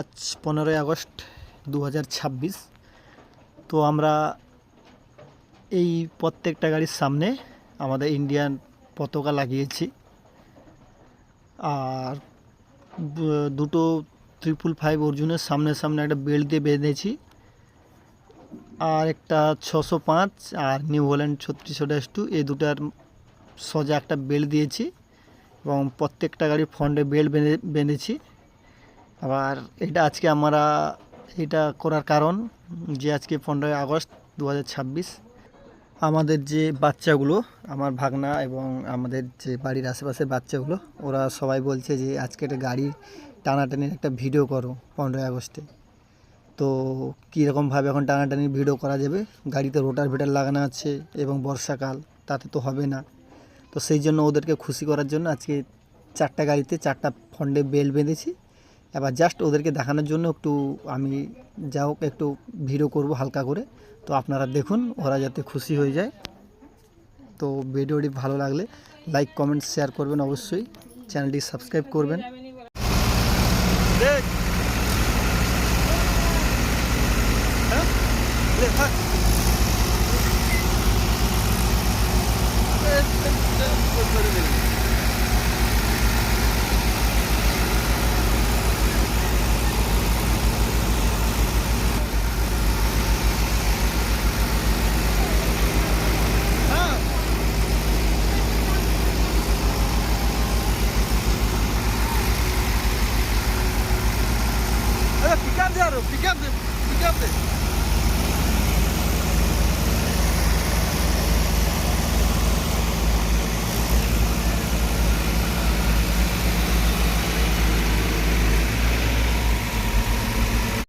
আজ 15ই আগস্ট 2026। তো আমরা এই প্রত্যেকটা গাড়ির সামনে আমাদের ইন্ডিয়ান পতাকা লাগিয়েছি, আর দুটো 555 অর্জুনের সামনে সামনে একটা বেল্ট দিয়ে বেঁধেছি, আর একটা 605 আর নিউ হল্যান্ড 3602 এই দুটার সোজা একটা বেল্ট দিয়েছি, এবং প্রত্যেকটা গাড়ির ফ্রন্টে বেল্ট বেঁধেছি। আবার এটা আজকে আমরা এটা করার কারণ যে আজকে 15ই আগস্ট 2026 আমাদের যে বাচ্চাগুলো, আমার ভাগনা এবং আমাদের যে বাড়ির আশেপাশের বাচ্চাগুলো, ওরা সবাই বলছে যে আজকে একটা গাড়ি টানাটানির একটা ভিডিও করো 15ই আগস্টে। তো কীরকমভাবে এখন টানাটানির ভিডিও করা যাবে, গাড়িতে রোটার ভিটার লাগানো আছে এবং বর্ষাকাল, তাতে তো হবে না। তো সেই জন্য ওদেরকে খুশি করার জন্য আজকে 4টা গাড়িতে 4টা ফন্ডে বেল্ট বেঁধেছি। এবার জাস্ট ওদেরকে দেখানোর জন্য একটু আমি যা হোক একটু ভিডিও করব হালকা করে। তো আপনারা দেখুন, ওরা যাতে খুশি হয়ে যায়। তো ভিডিওটি ভালো লাগলে লাইক কমেন্ট শেয়ার করবেন, অবশ্যই চ্যানেলটি সাবস্ক্রাইব করবেন। হ্যাঁ